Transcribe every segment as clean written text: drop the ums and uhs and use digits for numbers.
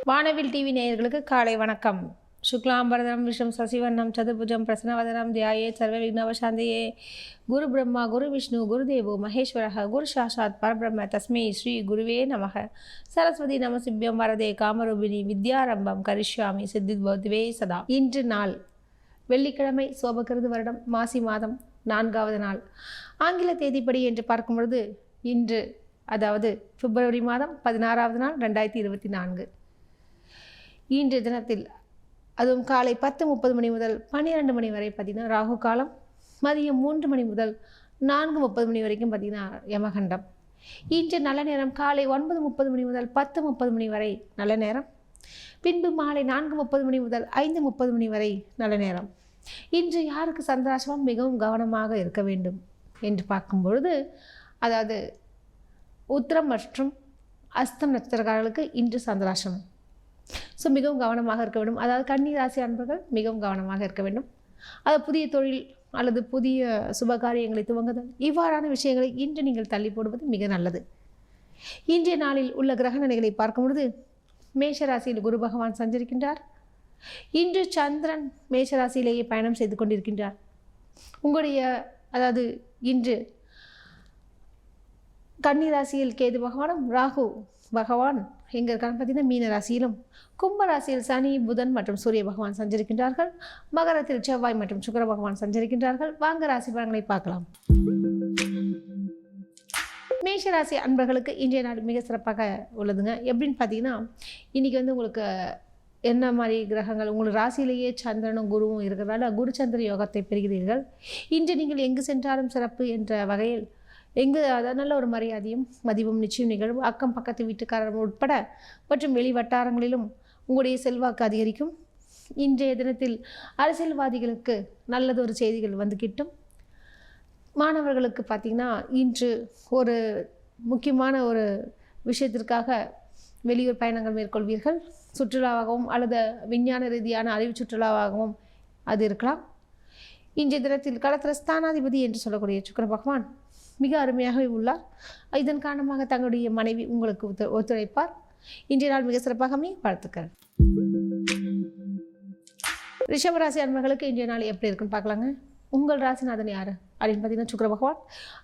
வானவில் டிவி நேயர்களுக்கு காலை வணக்கம். சுக்லாம்பரதரம் விஷ்ணு சசிவர்ணம் சதுர்புஜம் பிரசன்னவதனம் தியாயே சர்வ விக்னவசாந்தியே. குரு பிரம்மா குரு விஷ்ணு குருதேவோ மகேஸ்வரः குரு சாட்சாத் பரபிரம்ம தஸ்மை ஸ்ரீ குருவே நமக. சரஸ்வதி நமசிபியம் வரதே காமரூபிணி வித்யாரம்பம் கரிஷ்யாமி சித்தித் பவத்வே சதா. இன்று நாள் வெள்ளிக்கிழமை, சோபகிருது வருடம் மாசி மாதம் 4வது நாள். ஆங்கில தேதிப்படி என்று பார்க்கும் பொழுது இன்று, அதாவது பிப்ரவரி மாதம் 16வது நாள் 2024. இன்றைய தினத்தில் அதுவும் காலை 10:30 மணி முதல் 12 மணி வரை பார்த்திங்கன்னா ராகு காலம், மதியம் 3 மணி முதல் 4:30 மணி வரைக்கும் பார்த்திங்கன்னா யமகண்டம். இன்று நல்ல நேரம் காலை 9:30 மணி முதல் 10:30 மணி வரை நல்ல நேரம், பின்பு மாலை 4:30 மணி முதல் 5:30 மணி வரை நல்ல நேரம். இன்று யாருக்கு சந்திராசிரமம் மிகவும் கவனமாக இருக்க வேண்டும் என்று பார்க்கும் பொழுது, அதாவது உத்திரம் மற்றும் அஸ்தம் நட்சத்திரக்காரர்களுக்கு இன்று சந்திராசிரமம். ஸோ மிகவும் கவனமாக இருக்க வேண்டும். அதாவது கன்னி ராசி அன்பர்கள் மிகவும் கவனமாக இருக்க வேண்டும். அது புதிய தொழில் அல்லது புதிய சுபகாரியங்களை துவங்குதல், இவ்வாறான விஷயங்களை இன்று நீங்கள் தள்ளி போடுவது மிக நல்லது. இன்றைய நாளில் உள்ள கிரக நிலைகளை பார்க்கும் பொழுது, மேஷராசியில் குரு பகவான் சஞ்சரிக்கின்றார். இன்று சந்திரன் மேஷராசியிலேயே பயணம் செய்து கொண்டிருக்கின்றார். உங்களுடைய அதாவது இன்று கன்னி ராசியில் கேது பகவானும் ராகு பகவான் எங்கே இருக்கான்னு பார்த்தீங்கன்னா மீன ராசியிலும், கும்ப ராசியில் சனி புதன் மற்றும் சூரிய பகவான் சஞ்சரிக்கின்றார்கள். மகரத்தில் செவ்வாய் மற்றும் சுக்கிர பகவான் சஞ்சரிக்கின்றார்கள். வாங்க ராசி பலன்களை பார்க்கலாம். மேஷ ராசி அன்பர்களுக்கு இன்றைய நாள் மிக சிறப்பாக உள்ளதுங்க. எப்படின்னு பார்த்தீங்கன்னா, இன்றைக்கி உங்களுக்கு என்ன மாதிரி கிரகங்கள், உங்களுக்கு ராசியிலேயே சந்திரனும் குருவும் இருக்கிறதால குரு சந்திர யோகத்தை பெறுகிறீர்கள். இன்று நீங்கள் எங்கு சென்றாலும் சிறப்பு என்ற வகையில் அதாவது நல்ல ஒரு மரியாதையும் மதிப்பும் நிச்சயம் நிகழ்வு. அக்கம் பக்கத்து வீட்டுக்காரர் உட்பட மற்றும் வெளி வட்டாரங்களிலும் உங்களுடைய செல்வாக்கு அதிகரிக்கும். இன்றைய தினத்தில் அரசியல்வாதிகளுக்கு நல்லதொரு செய்திகள் வந்து கிட்டும். மாணவர்களுக்கு பார்த்திங்கன்னா இன்று ஒரு முக்கியமான ஒரு விஷயத்திற்காக வெளியூர் பயணங்கள் மேற்கொள்வீர்கள். சுற்றுலாவாகவும் அல்லது விஞ்ஞான ரீதியான அறிவு சுற்றுலாவாகவும் அது இருக்கலாம். இன்றைய தினத்தில் களத்திர ஸ்தானாதிபதி என்று சொல்லக்கூடிய சுக்கிர பகவான் மிக அருமையாகவே உள்ளார். இதன் காரணமாக தங்களுடைய மனைவி உங்களுக்கு ஒத்துழைப்பார். இன்றைய நாள் மிக சிறப்பாக அமைய வாழ்த்துக்கள். ரிஷபராசி அன்பர்களுக்கு இன்றைய நாள் எப்படி இருக்குன்னு பார்க்கலாங்க. உங்கள் ராசிநாதன் யார் அப்படின்னு பார்த்தீங்கன்னா சுக்கிர பகவான்.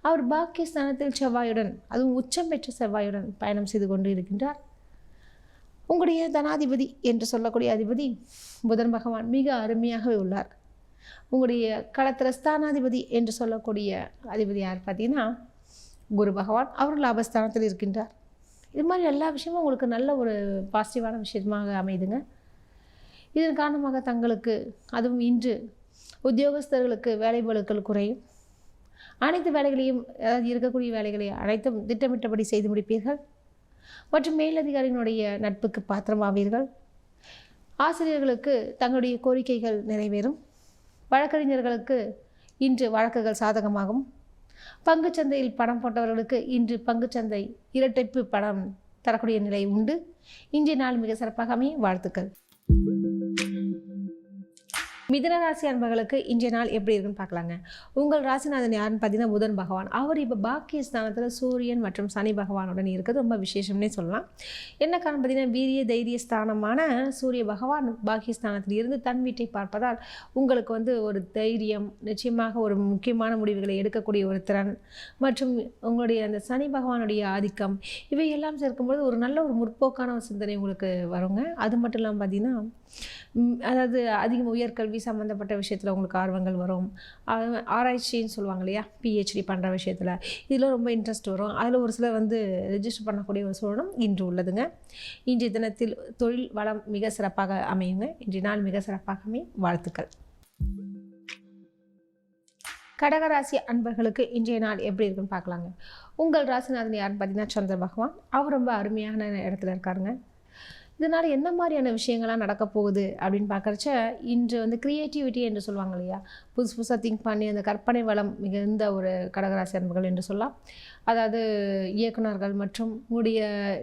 அவர் பாக்கியஸ்தானத்தில் செவ்வாயுடன், அதுவும் உச்சம் பெற்ற செவ்வாயுடன் பயணம் செய்து கொண்டு இருக்கின்றார். உங்களுடைய தனாதிபதி என்று சொல்லக்கூடிய அதிபதி புதன் பகவான் மிக அருமையாகவே உள்ளார். உங்களுடைய களத்திர ஸ்தானாதிபதி என்று சொல்லக்கூடிய அதிபதி யார் பார்த்தீங்கன்னா குரு பகவான். அவர் லாபஸ்தானத்தில் இருக்கின்றார். இது மாதிரி எல்லா விஷயமும் உங்களுக்கு நல்ல ஒரு பாசிட்டிவான விஷயமாக அமைதுங்க. இதன் காரணமாக தங்களுக்கு, அதுவும் இன்று உத்தியோகஸ்தர்களுக்கு வேலைபளுக்கள் குறையும். அனைத்து வேலைகளையும், அதாவது இருக்கக்கூடிய வேலைகளை அனைத்தும் திட்டமிட்டபடி செய்து முடிப்பீர்கள். மற்றும் மேலதிகாரிகளுடைய நட்புக்கு பாத்திரமாவீர்கள். ஆசிரியர்களுக்கு தங்களுடைய கோரிக்கைகள் நிறைவேறும். வழக்கறிஞர்களுக்கு இன்று வழக்குகள் சாதகமாகும். பங்குச்சந்தையில் பணம் போட்டவர்களுக்கு இன்று பங்குச்சந்தை இரட்டிப்பு பணம் தரக்கூடிய நிலை உண்டு. இன்றைய நாள் மிக சிறப்பாக அமைய வாழ்த்துக்கள். மிதுன ராசி அன்பர்களுக்கு இன்றைய நாள் எப்படி இருக்குன்னு பார்க்கலாங்க. உங்கள் ராசிநாதன் யாருன்னு பார்த்தீங்கன்னா புதன் பகவான். அவர் இப்போ பாக்கியஸ்தானத்தில் சூரியன் மற்றும் சனி பகவானுடன் இருக்கிறது ரொம்ப விசேஷம்னே சொல்லலாம். என்ன காரணம் பார்த்தீங்கன்னா, வீரிய தைரிய ஸ்தானமான சூரிய பகவான் பாக்கியஸ்தானத்தில் இருந்து தன் வீட்டை பார்ப்பதால் உங்களுக்கு ஒரு தைரியம், நிச்சயமாக ஒரு முக்கியமான முடிவுகளை எடுக்கக்கூடிய ஒரு திறன், மற்றும் உங்களுடைய அந்த சனி பகவானுடைய ஆதிக்கம், இவையெல்லாம் சேர்க்கும்போது ஒரு நல்ல ஒரு முற்போக்கான ஒரு சிந்தனை உங்களுக்கு வருங்க. அது மட்டும் இல்லாமல் பார்த்தீங்கன்னா, அதாவது அதிகம் உயர்கல்வி சம்மந்தப்பட்ட விஷயத்தில் உங்களுக்கு ஆர்வங்கள் வரும். ஆராய்ச்சின்னு சொல்லுவாங்க இல்லையா, பிஹெச்டி பண்ணுற விஷயத்தில் இதில் ரொம்ப இன்ட்ரெஸ்ட் வரும். அதில் ஒரு சிலர் ரெஜிஸ்டர் பண்ணக்கூடிய ஒரு சூழலும் இன்று உள்ளதுங்க. இன்றைய தினத்தில் தொழில் வளம் மிக சிறப்பாக அமையுங்க. இன்றைய நாள் மிக சிறப்பாக அமையும். வாழ்த்துக்கள். கடகராசி அன்பர்களுக்கு இன்றைய நாள் எப்படி இருக்குன்னு பார்க்கலாங்க. உங்கள் ராசிநாதன் யாருன்னு பார்த்தீங்கன்னா சந்திர பகவான். அவர் ரொம்ப அருமையான இடத்துல இருக்காருங்க. இதனால் என்ன மாதிரியான விஷயங்கள்லாம் நடக்க போகுது அப்படின்னு பார்க்குறச்ச, இன்று க்ரியேட்டிவிட்டி என்று சொல்லுவாங்க இல்லையா, புதுசு புதுசாக திங்க் பண்ணி அந்த கற்பனை வளம் மிகுந்த ஒரு கடகராசி அன்பர்கள் என்று சொல்லலாம். அதாவது இயக்குநர்கள் மற்றும் உங்களுடைய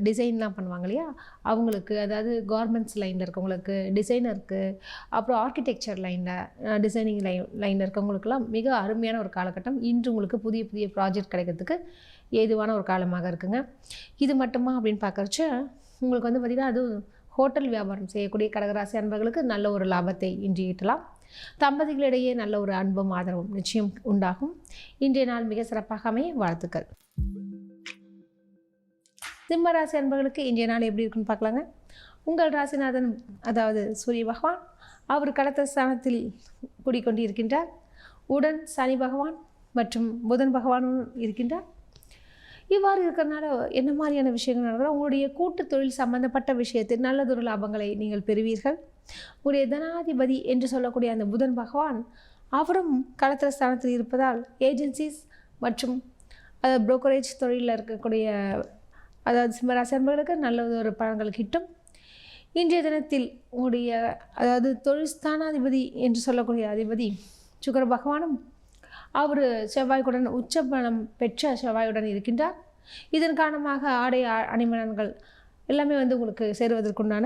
டிசைன்லாம் பண்ணுவாங்க இல்லையா, அவங்களுக்கு, அதாவது கார்மெண்ட்ஸ் லைனில் இருக்கவங்களுக்கு, டிசைனருக்கு, அப்புறம் ஆர்கிடெக்சர் லைனில் டிசைனிங் லைனில் இருக்கவங்களுக்கெல்லாம் மிக அருமையான ஒரு காலகட்டம். இன்று உங்களுக்கு புதிய புதிய ப்ராஜெக்ட் கிடைக்கிறதுக்கு ஏதுவான ஒரு காலமாக இருக்குங்க. இது மட்டுமா அப்படின்னு பார்க்குறச்ச, உங்களுக்கு பார்த்திங்கன்னா அது ஹோட்டல் வியாபாரம் செய்யக்கூடிய கடகராசி அன்பர்களுக்கு நல்ல ஒரு லாபத்தை இன்று ஈட்டலாம். தம்பதிகளிடையே நல்ல ஒரு அன்பும் ஆதரவும் நிச்சயம் உண்டாகும். இன்றைய நாள் மிக சிறப்பாக அமைய வாழ்த்துக்கள். சிம்ம ராசி அன்பர்களுக்கு இன்றைய நாள் எப்படி இருக்குன்னு பார்க்கலாங்க. உங்கள் ராசிநாதன் அதாவது சூரிய பகவான் அவர் கடத்த ஸ்தானத்தில் கூடிக்கொண்டு இருக்கின்றார். உடன் சனி பகவான் மற்றும் புதன் பகவானும் இருக்கின்றார். இவ்வாறு இருக்கிறதுனால என்ன மாதிரியான விஷயங்கள் நடக்கிறோம்? உங்களுடைய கூட்டு தொழில் சம்பந்தப்பட்ட விஷயத்தில் நல்லதொரு லாபங்களை நீங்கள் பெறுவீர்கள். உங்களுடைய தனாதிபதி என்று சொல்லக்கூடிய அந்த புதன் பகவான் அவரும் களத்திர ஸ்தானத்தில் இருப்பதால் ஏஜென்சிஸ் மற்றும் புரோக்கரேஜ் தொழிலில் இருக்கக்கூடிய அதாவது சிம்மராசி அன்பர்களுக்கு நல்லதொரு பலன்கள் கிட்டும். இன்றைய தினத்தில் உங்களுடைய அதாவது தொழில் ஸ்தானாதிபதி என்று சொல்லக்கூடிய அதிபதி சுக்கிர பகவானும் அவர் செவ்வாய்க்குடன் உச்சபலம் பெற்ற செவ்வாயுடன் இருக்கின்றார். இதன் காரணமாக ஆடை அணிமணங்கள் எல்லாமே உங்களுக்கு சேருவதற்குண்டான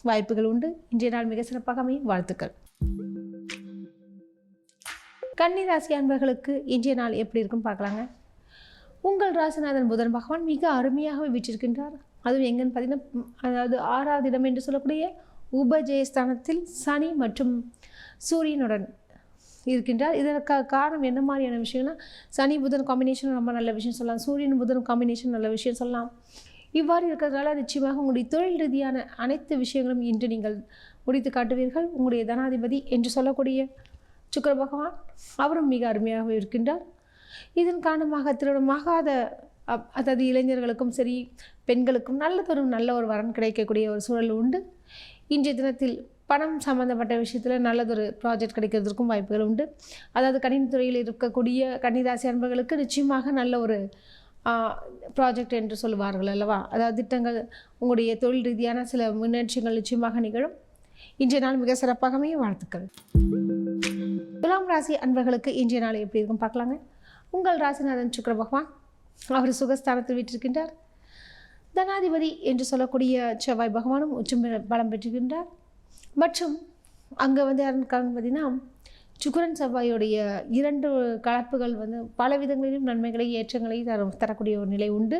வாய்ப்புகள் உண்டு. இன்றைய நாள் மிக சிறப்பாக அமையும். வாழ்த்துக்கள். கன்னி ராசி அன்பர்களுக்கு இன்றைய நாள் எப்படி இருக்குன்னு பார்க்கலாங்க. உங்கள் ராசிநாதன் புதன் பகவான் மிக அருமையாகவே வீற்றிருக்கின்றார். அதுவும் எங்கன்னு பார்த்தீங்கன்னா அதாவது 6வது இடம் என்று சொல்லக்கூடிய உபஜயஸ்தானத்தில் சனி மற்றும் சூரியனுடன் இருக்கின்றார். இதற்காக காரணம் என்ன மாதிரியான விஷயம்னா சனி புதன் காம்பினேஷன் ரொம்ப நல்ல விஷயம் சொல்லலாம். சூரியன் புதன் காம்பினேஷன் நல்ல விஷயம் சொல்லலாம். இவ்வாறு இருக்கிறதுனால நிச்சயமாக உங்களுடைய தொழில் ரீதியான அனைத்து விஷயங்களும் இன்று நீங்கள் முடித்து காட்டுவீர்கள். உங்களுடைய தனாதிபதி என்று சொல்லக்கூடிய சுக்கிர பகவான் அவரும் மிக அருமையாக இருக்கின்றார். இதன் காரணமாக திருமணமாகாத அதாவது இளைஞர்களுக்கும் சரி பெண்களுக்கும் நல்ல ஒரு வரன் கிடைக்கக்கூடிய ஒரு சூழல் உண்டு. இன்றைய தினத்தில் பணம் சம்பந்தப்பட்ட விஷயத்தில் நல்லதொரு ப்ராஜெக்ட் கிடைக்கிறதுக்கும் வாய்ப்புகள் உண்டு. அதாவது கணினித்துறையில் இருக்கக்கூடிய கன்னிராசி அன்பர்களுக்கு நிச்சயமாக நல்ல ஒரு ப்ராஜெக்ட் என்று சொல்லுவார்கள் அல்லவா, அதாவது திட்டங்கள் உங்களுடைய தொழில் ரீதியான சில முன்னேற்றங்கள் நிச்சயமாக நிகழும். இன்றைய நாள் மிக சிறப்பாகவே வாழ்த்துக்கள். துலாம் ராசி அன்பர்களுக்கு இன்றைய நாள் எப்படி இருக்கும் பார்க்கலாங்க. உங்கள் ராசிநாதன் சுக்கிர பகவான் அவர் சுகஸ்தானத்தில் வீற்றிருக்கின்றார். தனாதிபதி என்று சொல்லக்கூடிய செவ்வாய் பகவானும் உச்சம் பலம் பெற்றிருக்கின்றார். மற்றும் அங்கே யாருன்னு பார்த்தீங்கன்னா சுக்கிரன் செவ்வாயுடைய 2 கலப்புகள் பல விதங்களிலும் நன்மைகளை ஏற்றங்களை தரக்கூடிய ஒரு நிலை உண்டு.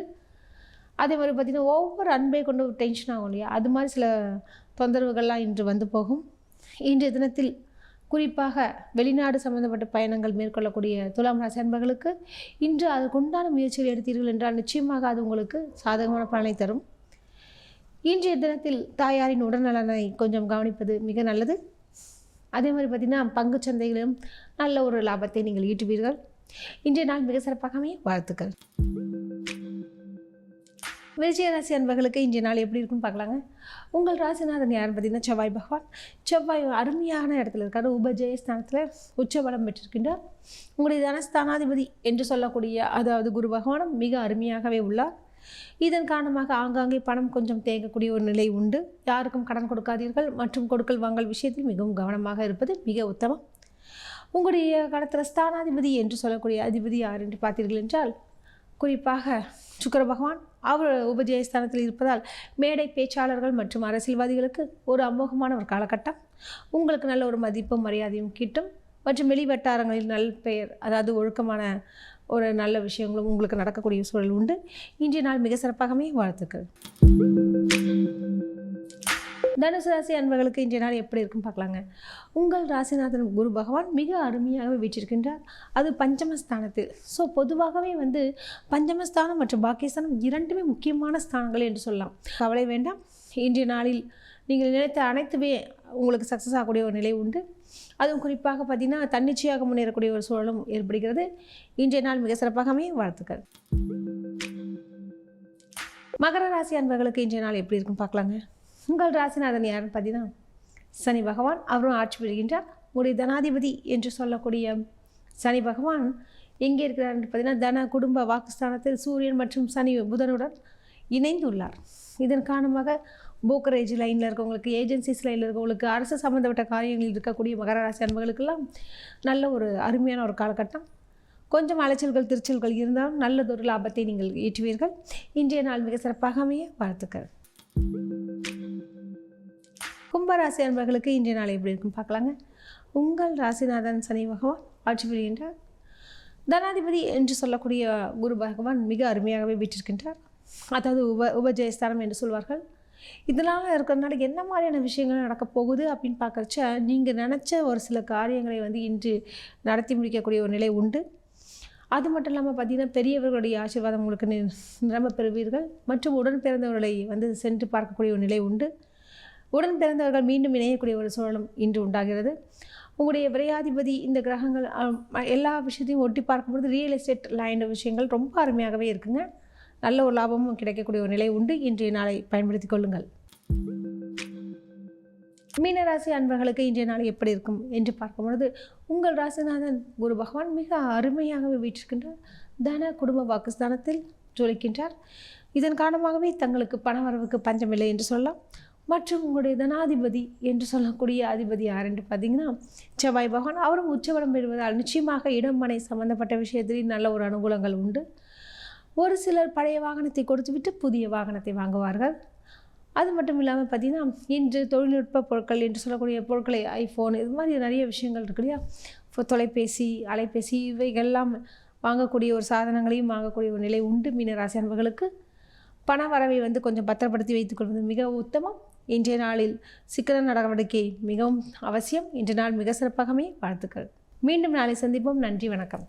அதே மாதிரி பார்த்திங்கன்னா ஒவ்வொரு அன்பை கொண்டு ஒரு டென்ஷன் ஆகும் இல்லையா, அது மாதிரி சில தொந்தரவுகள்லாம் இன்று போகும். இன்றைய தினத்தில் குறிப்பாக வெளிநாடு சம்பந்தப்பட்ட பயணங்கள் மேற்கொள்ளக்கூடிய துலாம் ராசி அன்பர்களுக்கு இன்று அதுக்குண்டான முயற்சிகள் எடுத்தீர்கள் என்றால் நிச்சயமாக அது உங்களுக்கு சாதகமான பலனை தரும். இன்றைய தினத்தில் தாயாரின் உடல்நலனை கொஞ்சம் கவனிப்பது மிக நல்லது. அதே மாதிரி பார்த்திங்கன்னா பங்குச்சந்தைகளிலும் நல்ல ஒரு லாபத்தை நீங்கள் ஈட்டுவீர்கள். இன்றைய நாள் மிக சிறப்பாக அமைய வாழ்த்துக்கள். விருச்சிக ராசி அன்பர்களுக்கு இன்றைய நாள் எப்படி இருக்குன்னு பார்க்கலாங்க. உங்கள் ராசிநாதன் யாருன்னு பார்த்தீங்கன்னா செவ்வாய் பகவான். செவ்வாய் அருமையான இடத்துல இருக்கார். உபஜயஸ்தானத்தில் உச்சபலம் பெற்றிருக்கின்றார். உங்களுடைய தனஸ்தானாதிபதி என்று சொல்லக்கூடிய அதாவது குரு பகவானும் மிக அருமையாகவே உள்ளார். இதன் காரணமாக ஆங்காங்கே பணம் கொஞ்சம் தேங்கக்கூடிய ஒரு நிலை உண்டு. யாருக்கும் கடன் கொடுக்காதீர்கள் மற்றும் கொடுக்கல் வாங்கல் விஷயத்தில் மிகவும் கவனமாக இருப்பது மிக உத்தமம். உங்களுடைய கடத்திர ஸ்தானாதிபதி என்று சொல்லக்கூடிய அதிபதி யார் என்று பார்த்தீர்கள் என்றால் குறிப்பாக சுக்கிர பகவான் அவர் உபஜயஸ்தானத்தில் இருப்பதால் மேடை பேச்சாளர்கள் மற்றும் அரசியல்வாதிகளுக்கு ஒரு அமோகமான ஒரு காலகட்டம். உங்களுக்கு நல்ல ஒரு மதிப்பும் மரியாதையும் கிட்டும் மற்றும் வெளிவட்டாரங்களில் நல்ல பெயர் அதாவது ஒழுக்கமான ஒரு நல்ல விஷயங்களும் உங்களுக்கு நடக்கக்கூடிய சூழல் உண்டு. இன்றைய நாள் மிக சிறப்பாகவே வாழ்த்துக்கள். தனுசு ராசி அன்பர்களுக்கு இன்றைய நாள் எப்படி இருக்குன்னு பார்க்கலாங்க. உங்கள் ராசிநாதன் குரு பகவான் மிக அருமையாகவே வீற்றிருக்கின்றார். அது பஞ்சமஸ்தானத்தில். ஸோ பொதுவாகவே பஞ்சமஸ்தானம் மற்றும் பாக்கியஸ்தானம் 2மே முக்கியமான ஸ்தானங்கள் என்று சொல்லலாம். கவலை வேண்டாம். இன்றைய நாளில் நீங்கள் நினைத்த அனைத்துமே உங்களுக்கு சக்ஸஸ் ஆகக்கூடிய ஒரு நிலை உண்டு. அதுவும் குறிப்பாக பார்த்திங்கன்னா தன்னிச்சையாக முன்னேறக்கூடிய ஒரு சூழலும் ஏற்படுகிறது. இன்றைய நாள் மிக சிறப்பாகவே வாழ்த்துக்கள். மகர ராசி அன்பர்களுக்கு இன்றைய நாள் எப்படி இருக்குன்னு பார்க்கலாங்க. உங்கள் ராசிநாதன் யாருன்னு பார்த்தீங்கன்னா சனி பகவான் அவரும் ஆட்சி பெறுகின்றார். உங்களுடைய தனாதிபதி என்று சொல்லக்கூடிய சனி பகவான் எங்கே இருக்கிறார் என்று பார்த்தீங்கன்னா தன குடும்ப வாக்குஸ்தானத்தில் சூரியன் மற்றும் சனி புதனுடன் இணைந்துள்ளார். இதன் காரணமாக புரோக்கரேஜ் லைனில் இருக்கவங்களுக்கு ஏஜென்சிஸ் லைனில் இருக்கவங்களுக்கு அரசு சம்மந்தப்பட்ட காரியங்களில் இருக்கக்கூடிய மகர ராசி அன்பர்களுக்கெல்லாம் நல்ல ஒரு அருமையான ஒரு காலகட்டம். கொஞ்சம் அலைச்சல்கள் திருச்சல்கள் இருந்தாலும் நல்லதொரு லாபத்தை நீங்கள் ஈட்டுவீர்கள். இன்றைய நாள் மிக சிறப்பாக அமைய வாழ்த்துக்கள். கும்பராசி அன்பர்களுக்கு இன்றைய நாள் எப்படி இருக்குன்னு பார்க்கலாங்க. உங்கள் ராசிநாதன் சனி பகவான் ஆட்சி பெறுகின்றார். தனாதிபதி என்று சொல்லக்கூடிய குரு பகவான் மிக அருமையாகவே வீற்றிருக்கின்றார். அதாவது உபஜயஸ்தானம் என்று சொல்வார்கள். இதனால் இருக்கிறதுனால என்ன மாதிரியான விஷயங்கள் நடக்க போகுது அப்படின்னு பார்க்குறச்ச, நீங்கள் நினச்ச ஒரு சில காரியங்களை வந்து இன்று நடத்தி முடிக்கக்கூடிய ஒரு நிலை உண்டு. அது மட்டும் இல்லாமல் பார்த்தீங்கன்னா, பெரியவர்களுடைய ஆசீர்வாதம் உங்களுக்கு நிரம்ப பெறுவீர்கள். மற்றும் உடன் பிறந்தவர்களை வந்து சென்று பார்க்கக்கூடிய ஒரு நிலை உண்டு. உடன் பிறந்தவர்கள் மீண்டும் இணையக்கூடிய ஒரு சூழலும் இன்று உண்டாகிறது. உங்களுடைய விரையாதிபதி இந்த கிரகங்கள் எல்லா விஷயத்தையும் ஒட்டி பார்க்கும்பொழுது ரியல் எஸ்டேட் லைன் விஷயங்கள் ரொம்ப அருமையாகவே இருக்குங்க. நல்ல ஒரு லாபமும் கிடைக்கக்கூடிய ஒரு நிலை உண்டு. இன்றைய நாளை பயன்படுத்தி கொள்ளுங்கள். மீனராசி அன்பர்களுக்கு இன்றைய நாள் எப்படி இருக்கும் என்று பார்க்கும்பொழுது, உங்கள் ராசிநாதன் குரு பகவான் மிக அருமையாகவே வீற்றிருக்கின்றார். தன குடும்ப வாக்குஸ்தானத்தில் ஜொலிக்கின்றார். இதன் காரணமாகவே தங்களுக்கு பணவரவுக்கு பஞ்சமில்லை என்று சொல்லலாம். மற்றும் உங்களுடைய தனாதிபதி என்று சொல்லக்கூடிய அதிபதி யார் என்று பார்த்தீங்கன்னா செவ்வாய் பகவான். அவரும் உச்சவரம் பெறுவதால் நிச்சயமாக இடம் மனை சம்பந்தப்பட்ட விஷயத்தில் நல்ல ஒரு அனுகூலங்கள் உண்டு. ஒரு சிலர் பழைய வாகனத்தை கொடுத்துவிட்டு புதிய வாகனத்தை வாங்குவார்கள். அது மட்டும் இல்லாமல் பார்த்திங்கன்னா, இன்று தொழில்நுட்ப பொருட்கள் என்று சொல்லக்கூடிய பொருட்களை ஐஃபோன் இது மாதிரி நிறைய விஷயங்கள் இருக்கு இல்லையா, தொலைபேசி, அலைபேசி இவைகள்லாம் வாங்கக்கூடிய ஒரு சாதனங்களையும் வாங்கக்கூடிய ஒரு நிலை உண்டு. மீனராசி அன்பர்களுக்கு பண வரவை வந்து கொஞ்சம் பத்திரப்படுத்தி வைத்துக்கொள்வது மிக உத்தமம். இன்றைய நாளில் சிக்கன நடவடிக்கை மிகவும் அவசியம். இன்றைய நாள் மிக சிறப்பாகவே வாழ்த்துக்கள். மீண்டும் நாளை சந்திப்போம். நன்றி, வணக்கம்.